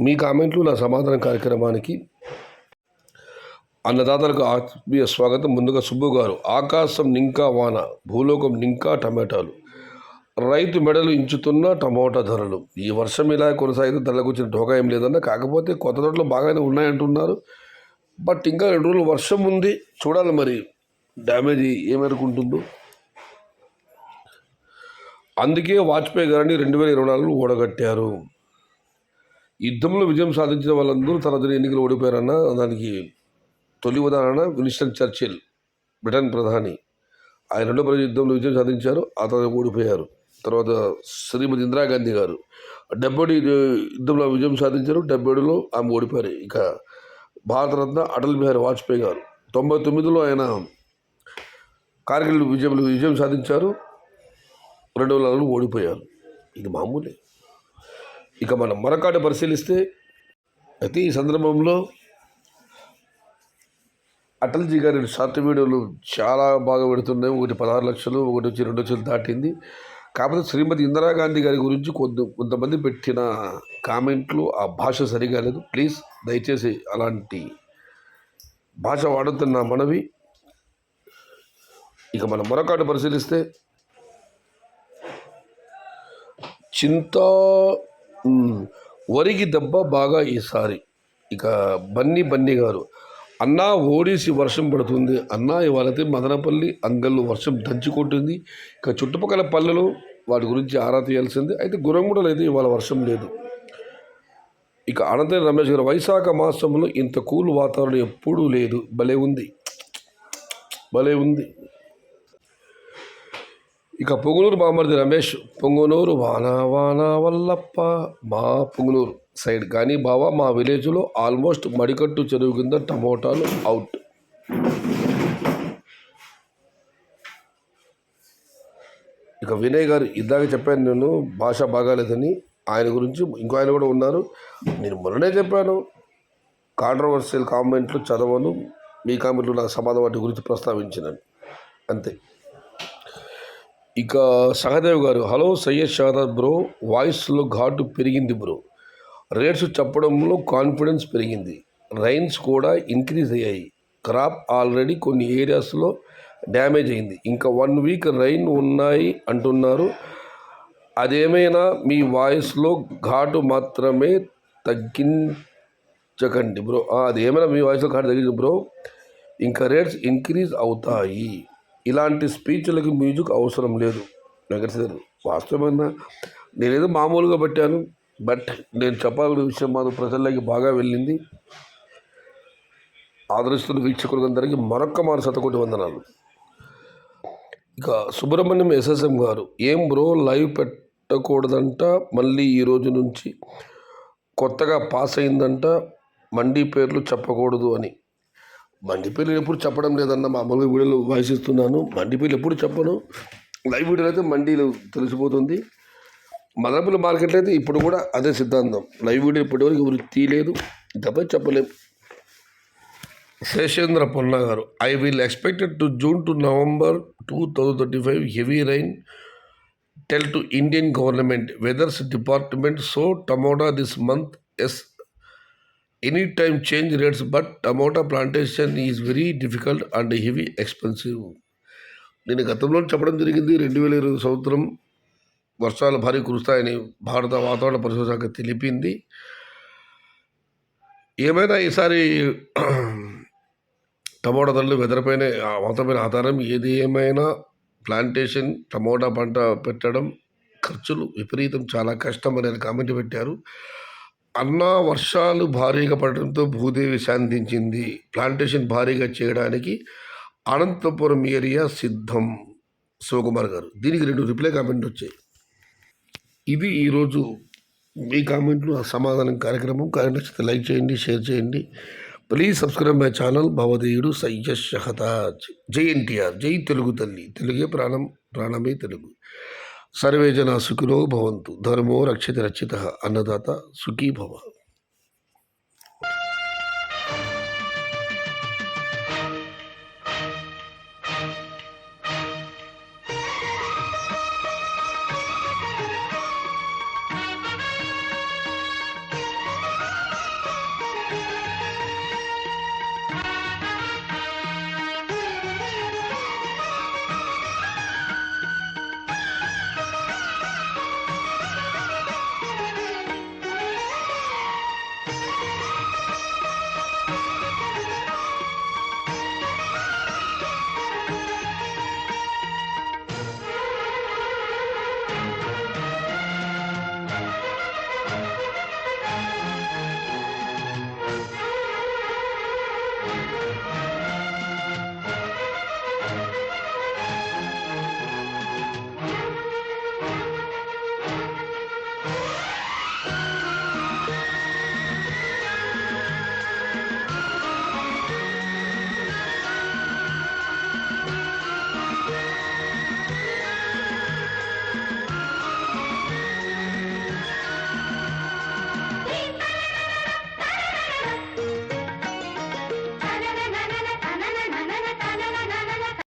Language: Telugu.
మీ కామెంట్లు నా సమాధానం కార్యక్రమానికి అన్నదాతలకు ఆత్మీయ స్వాగతం. ముందుగా సుబ్బు గారు, ఆకాశం నింకా వాన, భూలోకం నింకా టమాటాలు, రైతు మెడలు ఇంచుతున్న టమోటా ధరలు. ఈ వర్షం ఇలా కొనసాగితే ధరలకు వచ్చిన ఢోకా ఏం లేదన్న. కాకపోతే కొత్త తోటలు బాగానే ఉన్నాయంటున్నారు. బట్ ఇంకా 2 రోజులు వర్షం ఉంది, చూడాలి మరి డ్యామేజ్ ఏ మేరకు ఉంటుందో. అందుకే వాజ్పేయి గారిని 2024 ఓడగట్టారు. యుద్ధంలో విజయం సాధించిన వాళ్ళందరూ తర్వాత ఎన్నికలు ఓడిపోయారన్న దానికి తొలి ఉదాహరణ విన్స్టన్ చర్చిల్, బ్రిటన్ ప్రధాని. ఆయన 2వ ప్రపంచ యుద్ధంలో విజయం సాధించారు, ఆ తర్వాత ఓడిపోయారు. తర్వాత శ్రీమతి ఇందిరాగాంధీ గారు 70 యుద్ధంలో విజయం సాధించారు, 77లో ఆమె ఓడిపోయారు. ఇక భారతరత్న అటల్ బిహారీ వాజ్పేయి గారు 99లో ఆయన కార్గిల్ విజయం సాధించారు, 2004లో ఓడిపోయారు. ఇది మామూలే. ఇక మనం మరొకటి పరిశీలిస్తే అయితే ఈ సందర్భంలో అటల్జీ గారి షార్ట్ వీడియోలు చాలా బాగా పెడుతున్నాయి. ఒకటి 16 లక్షలు, ఒకటి వచ్చి 2 లక్షలు దాటింది. కాకపోతే శ్రీమతి ఇందిరాగాంధీ గారి గురించి కొంతమంది పెట్టిన కామెంట్లు ఆ భాష సరిగా లేదు. ప్లీజ్ దయచేసి అలాంటి భాష వాడుతున్న మనవి. ఇక మనం మరొకటి పరిశీలిస్తే వరికి దెబ్బ బాగా ఈసారి. ఇక బన్నీ గారు, అన్నా ఓడిసి వర్షం పడుతుంది అన్నా, ఇవాళైతే మదనపల్లి అంగళ్ళు వర్షం దంచుకుంటుంది. ఇక చుట్టుపక్కల పల్లెలు వాటి గురించి ఆరా తీయాల్సింది. అయితే గురంగూడలో అయితే ఇవాళ వర్షం లేదు. ఇక అనంతరం రమేష్ గారు, వైశాఖ మాసంలో ఇంత కూల్ వాతావరణం ఎప్పుడూ లేదు, భలే ఉంది. ఇక పొంగునూరు బామర్ది రమేష్, పొంగునూరు వానా వల్లప్ప, మా పొంగునూరు సైడ్ కానీ బావా మా విలేజ్లో ఆల్మోస్ట్ మడికట్టు చెరువు కింద టమోటాలు అవుట్. ఇక వినయ్ గారు, ఇందాక చెప్పాను నేను భాష బాగాలేదని. ఆయన గురించి ఇంకో ఆయన కూడా ఉన్నారు. నేను మొన్ననే చెప్పాను, కాంట్రవర్షియల్ కామెంట్లు చదవను, మీ కామెంట్లు నాకు సమాధానం వాటి గురించి ప్రస్తావించినాను అంతే. ఇక సహదేవ్ గారు, హలో సయ్యద్ షాదాద్ బ్రో, వాయిస్లో ఘాటు పెరిగింది బ్రో, రేట్స్ చెప్పడంలో కాన్ఫిడెన్స్ పెరిగింది, రైన్స్ కూడా ఇంక్రీజ్ అయ్యాయి, క్రాప్ ఆల్రెడీ కొన్ని ఏరియాస్లో డ్యామేజ్ అయింది, ఇంకా 1 వీక్ రైన్ ఉన్నాయి అంటున్నారు. అదేమైనా మీ వాయిస్లో ఘాటు మాత్రమే తగ్గించకండి బ్రో. అదేమైనా మీ వాయిస్లో ఘాటు తగ్గించు బ్రో, ఇంకా రేట్స్ ఇంక్రీజ్ అవుతాయి. ఇలాంటి స్పీచ్లకి మ్యూజిక్ అవసరం లేదు. నగరసారు వాస్తవమైన నేనేదో మామూలుగా పెట్టాను, బట్ నేను చెప్పాలనే విషయం మాత్రం ప్రజల్లోకి బాగా వెళ్ళింది. ఆదరిస్తున్న వీక్షకులందరికీ మరొక్క మారు శతకోటి వందనాలు. ఇక సుబ్రహ్మణ్యం ఎస్ఎస్ఎం గారు, ఏం బ్రో లైవ్ పెట్టకూడదంట, మళ్ళీ ఈ రోజు నుంచి కొత్తగా పాస్ అయిందంట, మండీ పేర్లు చెప్పకూడదు అని. మండి పేర్లు ఎప్పుడు చెప్పడం లేదన్న, మామూలుగా వీడియోలు వాయిస్ ఇస్తున్నాను. మండి పేర్లు ఎప్పుడు చెప్పను, లైవ్ వీడియోలు అయితే మండీలు తెలిసిపోతుంది. మదనపల్లి మార్కెట్లో అయితే ఇప్పుడు కూడా అదే సిద్ధాంతం, లైవ్ వీడియో ఇప్పటివరకు ఎవరు తీయలేదు, తప్ప చెప్పలేము. శేషేంద్ర పొన్నా గారు, I will expected to June to November 2035 heavy rain tell to Indian government weathers department, so tomato this month is any time change rates, but tomato plantation is very difficult and heavy expensive. నేను గతంలో చెప్పడం జరిగింది, 2020 సంవత్సరం వర్షాలు భారీ కురుస్తాయని భారత వాతావరణ పరిశోధన శాఖ తెలిపింది. ఏమైనా ఈసారి టమోటా ధరలు వెదర్పైన వాతావరణ ఆధారం. ఏది ఏమైనా ప్లాంటేషన్ టమోటా పంట పెట్టడం ఖర్చులు విపరీతం, చాలా కష్టం అని కామెంట్ పెట్టారు. అన్నా వర్షాలు భారీగా పడడంతో భూదేవి శాంతించింది, ప్లాంటేషన్ భారీగా చేయడానికి అనంతపురం ఏరియా సిద్ధం. శివకుమార్ గారు, దీనికి 2 రిప్లై కామెంట్ వచ్చాయి. ఇది ఈరోజు మీ కామెంట్లు సమాధానం కార్యక్రమం. నచ్చితే లైక్ చేయండి, షేర్ చేయండి. Please subscribe my channel. భవదేయుడు సయ్యద్ షహతాజ్. జై ఎన్టీఆర్, జై తెలుగు తల్లి, తెలుగే ప్రాణం, ప్రాణమే తెలుగు. సర్వే జన సుఖినో భవంతు, ధర్మో రక్షిత రక్షిత, అన్నదాత సుఖీ భవ.